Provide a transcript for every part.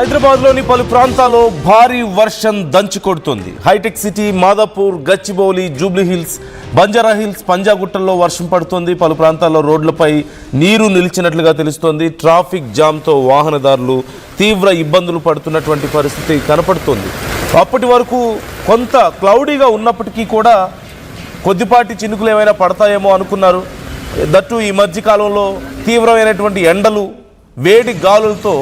హైదరాబాద్లోని పలు ప్రాంతాల్లో భారీ వర్షం దంచుకొడుతుంది. Hitech city, Madhapur, Gachibowli, Jubilee hills, Banjara hills, పంజాగుట్టల్లో వర్షం పడుతుంది. పలు ప్రాంతాల్లో రోడ్లపై నీరు నిలిచినట్లుగా తెలుస్తోంది. ట్రాఫిక్ జామ్తో వాహనదారులు తీవ్ర ఇబ్బందులు పడుతున్నటువంటి పరిస్థితి కనపడుతోంది. అప్పటి వరకు కొంత క్లౌడీగా ఉన్నప్పటికీ కూడా కొద్దిపాటి చినుకులు ఏమైనా పడతాయేమో అనుకున్నారు. దట్టు ఈ మధ్యకాలంలో తీవ్రమైనటువంటి ఎండలు, వేడి గాలులతో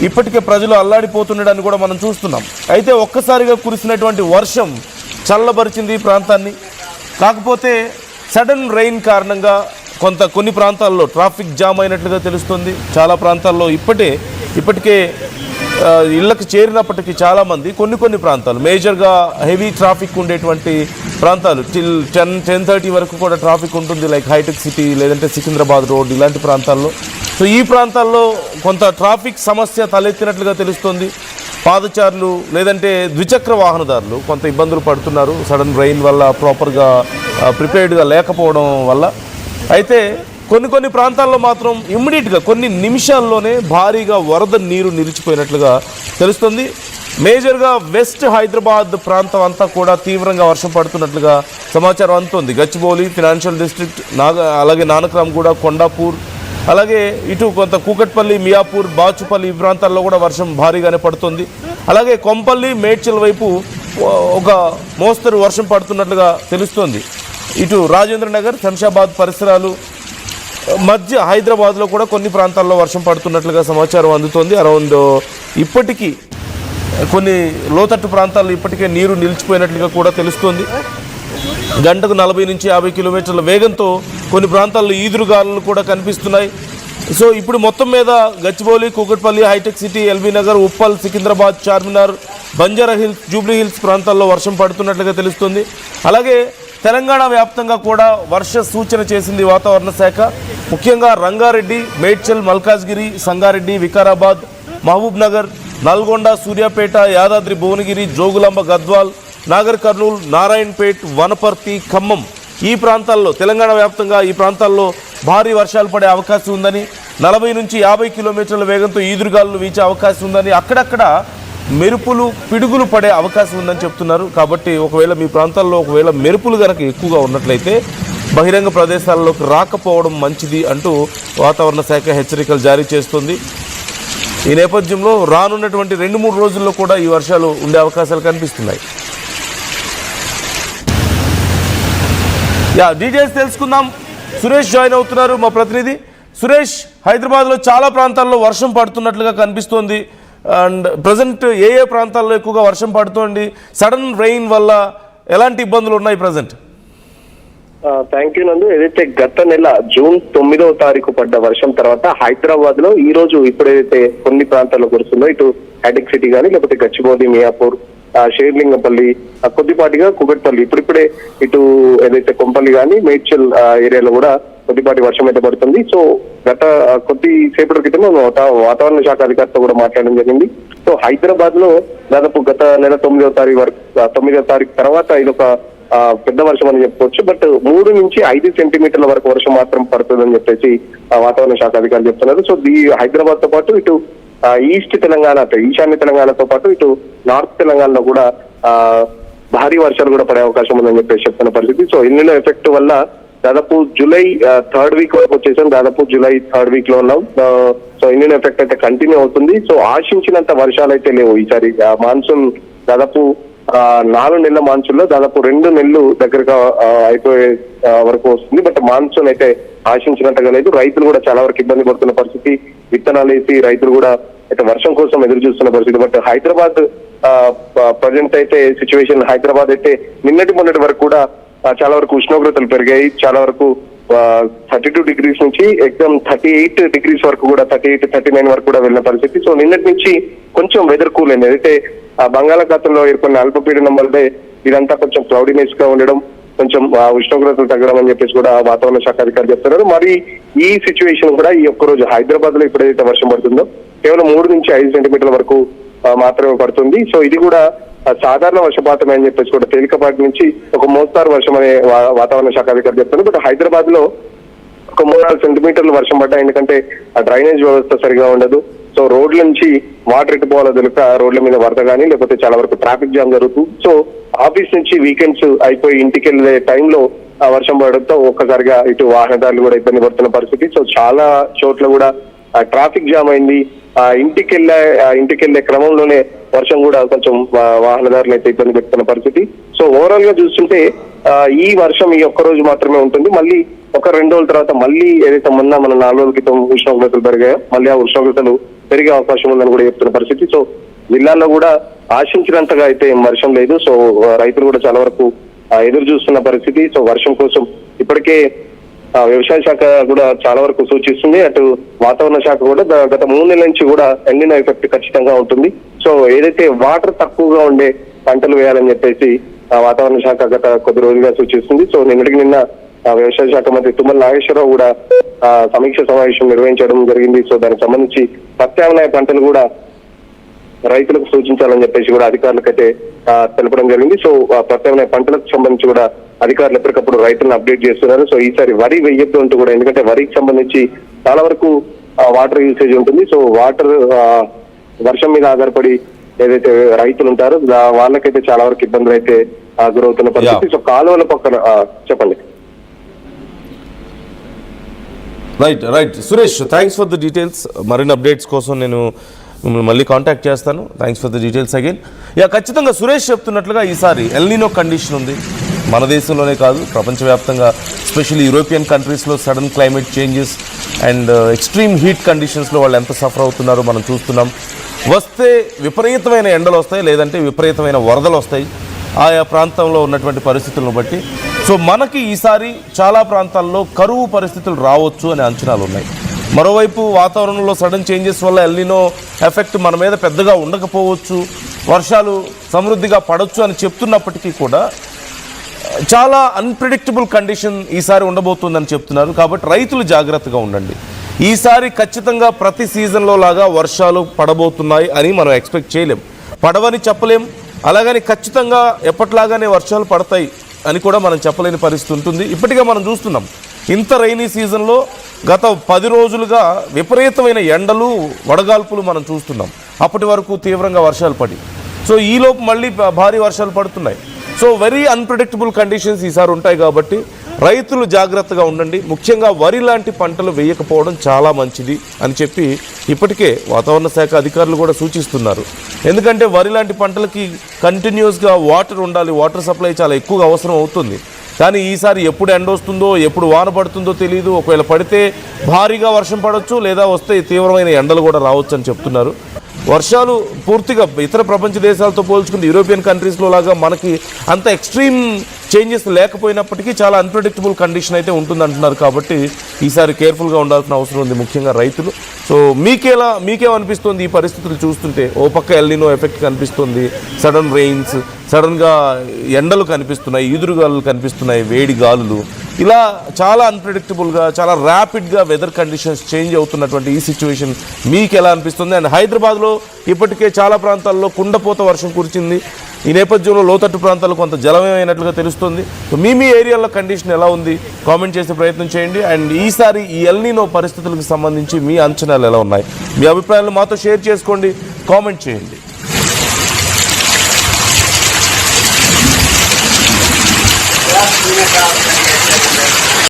ఇప్పటికే ప్రజలు అల్లాడిపోతుండడాన్ని కూడా మనం చూస్తున్నాం. అయితే ఒక్కసారిగా కురిసినటువంటి వర్షం చల్లబరిచింది ఈ ప్రాంతాన్ని. కాకపోతే సడన్ రెయిన్ కారణంగా కొన్ని ప్రాంతాల్లో ట్రాఫిక్ జామ్ అయినట్లుగా తెలుస్తుంది. చాలా ప్రాంతాల్లో ఇప్పటికే ఇళ్లకు చేరినప్పటికీ చాలామంది కొన్ని ప్రాంతాలు మేజర్గా హెవీ ట్రాఫిక్ ఉండేటువంటి ప్రాంతాలు టిల్ 10-10:30 వరకు కూడా ట్రాఫిక్ ఉంటుంది. లైక్ హైటెక్ సిటీ, లేదంటే సికింద్రాబాద్ రోడ్, ఇలాంటి ప్రాంతాల్లో. సో ఈ ప్రాంతాల్లో కొంత ట్రాఫిక్ సమస్య తలెత్తినట్లుగా తెలుస్తుంది. పాదచారులు లేదంటే ద్విచక్ర వాహనదారులు కొంత ఇబ్బందులు పడుతున్నారు సడన్ రెయిన్ వల్ల, ప్రాపర్గా ప్రిపేర్డ్గా లేకపోవడం వల్ల. అయితే కొన్ని ప్రాంతాల్లో మాత్రం ఇమ్మీడియట్గా కొన్ని నిమిషాల్లోనే భారీగా వరద నీరు నిలిచిపోయినట్లుగా తెలుస్తుంది. మేజర్గా వెస్ట్ హైదరాబాద్ ప్రాంతం అంతా కూడా తీవ్రంగా వర్షం పడుతున్నట్లుగా సమాచారం అందుతోంది. గచ్చిబౌలి, ఫినాన్షియల్ డిస్ట్రిక్ట్, అలాగే నానక్రామ్గూడ, కొండాపూర్, అలాగే ఇటు కొంత కూకట్పల్లి, మియాపూర్, బాచుపల్లి ఈ ప్రాంతాల్లో కూడా వర్షం భారీగానే పడుతుంది. అలాగే కొంపల్లి, మేడ్చల్ వైపు ఒక మోస్తరు వర్షం పడుతున్నట్లుగా తెలుస్తోంది. ఇటు రాజేంద్రనగర్, శంషాబాద్ పరిసరాలు మధ్య హైదరాబాద్లో కూడా కొన్ని ప్రాంతాల్లో వర్షం పడుతున్నట్లుగా సమాచారం అందుతోంది. అరౌండ్ ఇప్పటికీ కొన్ని లోతట్టు ప్రాంతాల్లో ఇప్పటికే నీరు నిలిచిపోయినట్లుగా కూడా తెలుస్తోంది. గంటకు 40 నుంచి 50 కిలోమీటర్ల వేగంతో కొన్ని ప్రాంతాల్లో ఈదురుగాలులు కూడా కనిపిస్తున్నాయి. సో ఇప్పుడు మొత్తం మీద గచ్చిబౌలి, కూకట్పల్లి, హైటెక్ సిటీ, ఎల్బీ నగర్, ఉప్పల్, సికింద్రాబాద్, చార్మినార్, బంజారా హిల్స్, జూబ్లీ హిల్స్ ప్రాంతాల్లో వర్షం పడుతున్నట్లుగా తెలుస్తుంది. అలాగే తెలంగాణ వ్యాప్తంగా కూడా వర్ష సూచన చేసింది వాతావరణ శాఖ. ముఖ్యంగా రంగారెడ్డి, మేడ్చల్, మల్కాజ్గిరి, సంగారెడ్డి, వికారాబాద్, మహబూబ్ నగర్, నల్గొండ, సూర్యాపేట, యాదాద్రి భువనగిరి, జోగులాంబ, గద్వాల్, నాగర్ కర్నూల్, నారాయణపేట్, వనపర్తి, ఖమ్మం ఈ ప్రాంతాల్లో, తెలంగాణ వ్యాప్తంగా ఈ ప్రాంతాల్లో భారీ వర్షాలు పడే అవకాశం ఉందని, 40 నుంచి 50 కిలోమీటర్ల వేగంతో ఈదురుగాలులు వీచే అవకాశం ఉందని, అక్కడక్కడ మెరుపులు, పిడుగులు పడే అవకాశం ఉందని చెప్తున్నారు. కాబట్టి ఒకవేళ మీ ప్రాంతాల్లో మెరుపులు కనుక ఎక్కువగా ఉన్నట్లయితే బహిరంగ ప్రదేశాల్లోకి రాకపోవడం మంచిది అంటూ వాతావరణ శాఖ హెచ్చరికలు జారీ చేస్తుంది. ఈ నేపథ్యంలో రానున్నటువంటి 2-3 రోజుల్లో కూడా ఈ వర్షాలు ఉండే అవకాశాలు కనిపిస్తున్నాయి. డీటెయిల్స్ తెలుసుకుందాం. సురేష్ జాయిన్ అవుతున్నారు, మా ప్రతినిధి. సురేష్, హైదరాబాద్లో చాలా ప్రాంతాల్లో వర్షం పడుతున్నట్లుగా కనిపిస్తోంది. అండ్ ప్రజెంట్ ఏ ప్రాంతాల్లో ఎక్కువగా వర్షం పడుతోంది? సడన్ రెయిన్ వల్ల ఎలాంటి ఇబ్బందులు ఉన్నాయి ప్రజెంట్? థ్యాంక్ యూ నందు. ఏదైతే గత నెల జూన్ 9వ తారీఖు పడ్డ వర్షం తర్వాత హైదరాబాద్ లో ఈ రోజు ఇప్పుడైతే కొన్ని ప్రాంతాల్లో కురుస్తుందో, ఇటు హైటెక్ సిటీ కానీ, లేకపోతే గచ్చిబౌలి, మియాపూర్, షేర్లింగంపల్లి, కొద్దిపాటిగా కూకట్పల్లి, ఇప్పుడిప్పుడే ఇటు ఏదైతే కొంపల్లి కానీ, మేడ్చల్ ఏరియాలో కూడా కొద్దిపాటి వర్షం అయితే పడుతుంది. సో గత కొద్దిసేపటి క్రితం వాతావరణ శాఖ అధికారితో కూడా మాట్లాడడం జరిగింది. సో హైదరాబాద్ లో దాదాపు గత నెల 9వ తారీఖు తర్వాత ఇదొక పెద్ద వర్షం అని చెప్పుకోవచ్చు. బట్ 3 నుంచి 5 సెంటీమీటర్ల వరకు వర్షం మాత్రం పడుతుందని చెప్పేసి వాతావరణ శాఖ అధికారులు చెప్తున్నారు. సో హైదరాబాద్ తో పాటు ఇటు ఈస్ట్ తెలంగాణ, ఈశాన్య తెలంగాణతో పాటు ఇటు నార్త్ తెలంగాణలో కూడా భారీ వర్షాలు కూడా పడే అవకాశం ఉందని చెప్పేసి చెప్తున్న పరిస్థితి. సో ఎల్నినో ఎఫెక్ట్ వల్ల దాదాపు జూలై 3rd వీక్ వరకు వచ్చేసాం. దాదాపు జూలై 3rd వీక్ లో ఉన్నాం. సో ఎల్నినో ఎఫెక్ట్ అయితే కంటిన్యూ అవుతుంది. సో ఆశించినంత వర్షాలు అయితే లేవు ఈసారి. మాన్సూన్ దాదాపు 4 నెలల మాన్సూన్ లో దాదాపు 2 నెలలు దగ్గరగా అయిపోయే వరకు వస్తుంది. బట్ మాన్సూన్ అయితే ఆశించినట్టుగా లేదు. రైతులు కూడా చాలా వరకు ఇబ్బంది పడుతున్న పరిస్థితి. విత్తనాలు వేసి రైతులు కూడా అయితే వర్షం కోసం ఎదురు చూస్తున్న పరిస్థితి. బట్ హైదరాబాద్ ప్రజెంట్ అయితే సిచ్యువేషన్, హైదరాబాద్ అయితే మొన్నటి వరకు కూడా చాలా వరకు ఉష్ణోగ్రతలు పెరిగాయి. చాలా వరకు 32 డిగ్రీస్ నుంచి ఎగ్జామ్ 38 డిగ్రీస్ వరకు కూడా, 38-39 వరకు కూడా వెళ్ళిన పరిస్థితి. సో నిన్నటి నుంచి కొంచెం వెదర్ కూల్ అయింది. అయితే బంగాళాఖాతంలో ఏర్పడిన అల్పపీడనం వల్లే ఇదంతా కొంచెం క్లౌడీనెస్ గా ఉండడం, కొంచెం ఉష్ణోగ్రతలు తగ్గడం అని చెప్పేసి కూడా వాతావరణ శాఖ అధికారులు చెప్తున్నారు. మరి ఈ సిచ్యువేషన్ కూడా ఈ ఒక్కరోజు హైదరాబాద్ లో ఎప్పుడైతే వర్షం పడుతుందో కేవలం 3 నుంచి 5 సెంటీమీటర్ల వరకు మాత్రమే పడుతుంది. సో ఇది కూడా సాధారణ వర్షపాతమే అని చెప్పేసి కూడా, తేలికపాటి నుంచి ఒక మోస్తారు వర్షం అనే వాతావరణ శాఖ అధికారులు చెప్తున్నారు. బట్ హైదరాబాద్ లో ఒక 3-4 సెంటీమీటర్లు వర్షం పడ్డా, ఎందుకంటే ఆ డ్రైనేజ్ వ్యవస్థ సరిగా ఉండదు. సో సో రోడ్ల నుంచి వాటర్ ఎట్టుపోవాలో తెలియక రోడ్ల మీద వరద కానీ లేకపోతే చాలా వరకు ట్రాఫిక్ జామ్ జరుగుతుంది. సో ఆఫీస్ నుంచి వీకెండ్స్ అయిపోయి ఇంటికి వెళ్ళే టైంలో వర్షం పడడంతో ఒక్కసారిగా ఇటు వాహనదారులు కూడా ఇబ్బంది పడుతున్న పరిస్థితి. సో చాలా చోట్ల కూడా ట్రాఫిక్ జామ్ అయింది. ఇంటికి వెళ్ళే క్రమంలోనే వర్షం కూడా కొంచెం వాహనదారులు అయితే ఇబ్బంది పెడుతున్న పరిస్థితి. సో ఓవరాల్ గా చూస్తుంటే ఈ వర్షం ఈ ఒక్క రోజు మాత్రమే ఉంటుంది. మళ్ళీ ఒక 2 రోజుల తర్వాత మళ్ళీ ఏదైతే మొన్న మన 4 రోజుల క్రితం ఉష్ణోగ్రతలు పెరిగాయో మళ్ళీ ఆ ఉష్ణోగ్రతలు పెరిగే అవకాశం ఉందని కూడా చెప్తున్న పరిస్థితి. సో జిల్లాలో కూడా ఆశించినంతగా అయితే వర్షం లేదు. సో రైతులు కూడా చాలా వరకు ఎదురు చూస్తున్న పరిస్థితి. సో వర్షం కోసం ఇప్పటికే వ్యవసాయ శాఖ కూడా చాలా వరకు సూచిస్తుంది. అటు వాతావరణ శాఖ కూడా గత 3 నెలల నుంచి కూడా ఎల్నినో ఎఫెక్ట్ ఖచ్చితంగా ఉంటుంది. సో ఏదైతే వాటర్ తక్కువగా ఉండే పంటలు వేయాలని చెప్పేసి వాతావరణ శాఖ గత కొద్ది రోజులుగా సూచిస్తుంది. సో నిన్న వ్యవసాయ శాఖ మంత్రి తుమ్మల నాగేశ్వరరావు కూడా సమీక్ష సమావేశం నిర్వహించడం జరిగింది. సో దానికి సంబంధించి ప్రత్యామ్నాయ పంటలు కూడా రైతులకు సూచించాలని చెప్పేసి కూడా అధికారులకైతే తెలపడం జరిగింది. సో ప్రత్యామ్నాయ పంటలకు సంబంధించి కూడా అధికారులు ఎప్పటికప్పుడు రైతులను అప్డేట్ చేస్తున్నారు. సో ఈసారి వరి వెయ్యొద్దు అంటూ కూడా, ఎందుకంటే వరికి సంబంధించి చాలా వరకు వాటర్ యూసేజ్ ఉంటుంది. సో వాటర్ వర్షం మీద ఆధారపడి ఏదైతే రైతులు ఉంటారో వాళ్ళకైతే చాలా వరకు ఇబ్బందులు అయితే గురవుతున్న పరిస్థితి. సో కాలువల పక్కన చెప్పండి. Right Suresh, thanks for the details. మరిన్ని అప్డేట్స్ కోసం నేను మిమ్మల్ని మళ్ళీ కాంటాక్ట్ చేస్తాను. Thanks for the details again. ఖచ్చితంగా సురేష్ చెప్తున్నట్లుగా ఈసారి ఎల్నినో కండిషన్ ఉంది. మన దేశంలోనే కాదు, ప్రపంచవ్యాప్తంగా ఎస్పెషల్లీ యూరోపియన్ కంట్రీస్లో sudden climate changes and extreme heat కండిషన్స్లో వాళ్ళు ఎంత సఫర్ అవుతున్నారో మనం చూస్తున్నాం. వస్తే విపరీతమైన ఎండలు వస్తాయి, లేదంటే విపరీతమైన వరదలు వస్తాయి ఆయా ప్రాంతంలో ఉన్నటువంటి పరిస్థితులను బట్టి. సో మనకి ఈసారి చాలా ప్రాంతాల్లో కరువు పరిస్థితులు రావచ్చు అనే అంచనాలు ఉన్నాయి. మరోవైపు వాతావరణంలో సడన్ చేంజెస్ వల్ల ఎల్నినో ఎఫెక్ట్ మన మీద పెద్దగా ఉండకపోవచ్చు, వర్షాలు సమృద్ధిగా పడవచ్చు అని చెప్తున్నప్పటికీ కూడా చాలా అన్ప్రిడిక్టబుల్ కండిషన్ ఈసారి ఉండబోతుందని చెప్తున్నారు. కాబట్టి రైతులు జాగ్రత్తగా ఉండండి. ఈసారి ఖచ్చితంగా ప్రతి సీజన్లో లాగా వర్షాలు పడబోతున్నాయి అని మనం ఎక్స్పెక్ట్ చేయలేం, పడవని చెప్పలేం. అలాగని ఖచ్చితంగా ఎప్పట్లాగానే వర్షాలు పడతాయి అని కూడా మనం చెప్పలేని పరిస్థితి ఉంటుంది. ఇప్పటికే మనం చూస్తున్నాం ఇంత రైనీ సీజన్లో గత 10 రోజులుగా విపరీతమైన ఎండలు వడగాల్పులు మనం చూస్తున్నాం. అప్పటి వరకు తీవ్రంగా వర్షాలు పడి, సో ఈలోపు మళ్ళీ భారీ వర్షాలు పడుతున్నాయి. సో వెరీ అన్ప్రిడిక్టబుల్ కండిషన్స్ ఈసారి ఉంటాయి. కాబట్టి రైతులు జాగ్రత్తగా ఉండండి. ముఖ్యంగా వరి లాంటి పంటలు వేయకపోవడం చాలా మంచిది అని చెప్పి ఇప్పటికే వాతావరణ శాఖ అధికారులు కూడా సూచిస్తున్నారు. ఎందుకంటే వరి లాంటి పంటలకి కంటిన్యూస్గా వాటర్ ఉండాలి, వాటర్ సప్లై చాలా ఎక్కువగా అవసరం అవుతుంది. కానీ ఈసారి ఎప్పుడు ఎండ వస్తుందో ఎప్పుడు వాన పడుతుందో తెలియదు. ఒకవేళ పడితే భారీగా వర్షం పడవచ్చు, లేదా వస్తే తీవ్రమైన ఎండలు కూడా రావచ్చు అని చెప్తున్నారు. వర్షాలు పూర్తిగా ఇతర ప్రపంచ దేశాలతో పోల్చుకుంటే యూరోపియన్ కంట్రీస్లో లాగా మనకి అంత ఎక్స్ట్రీమ్ చేంజెస్ లేకపోయినప్పటికీ చాలా అన్ప్రెడిక్టబుల్ కండిషన్ అయితే ఉంటుందంటున్నారు. కాబట్టి ఈసారి కేర్ఫుల్గా ఉండాల్సిన అవసరం ఉంది, ముఖ్యంగా రైతులు. సో మీకేమనిపిస్తుంది ఈ పరిస్థితులు చూస్తుంటే? ఓ పక్క ఎల్నినో ఎఫెక్ట్ కనిపిస్తుంది, సడన్ రెయిన్స్, సడన్గా ఎండలు కనిపిస్తున్నాయి, ఈదురుగాలులు కనిపిస్తున్నాయి, వేడి గాలులు, ఇలా చాలా అన్ప్రెడిక్టబుల్గా చాలా ర్యాపిడ్గా వెదర్ కండిషన్స్ చేంజ్ అవుతున్నటువంటి ఈ సిచ్యువేషన్ మీకు ఎలా అనిపిస్తుంది? అండ్ హైదరాబాద్లో ఇప్పటికే చాలా ప్రాంతాల్లో కుండపోత వర్షం కురిచింది. ఈ నేపథ్యంలో లోతట్టు ప్రాంతాల్లో కొంత జలమయమైనట్లుగా తెలుస్తుంది. మీ ఏరియాలో కండిషన్ ఎలా ఉంది? కామెంట్ చేసే ప్రయత్నం చేయండి. అండ్ ఈసారి ఈ ఎల్నినో పరిస్థితులకు సంబంధించి మీ అంచనాలు ఎలా ఉన్నాయి? మీ అభిప్రాయాలు మాతో షేర్ చేసుకోండి, కామెంట్ చేయండి.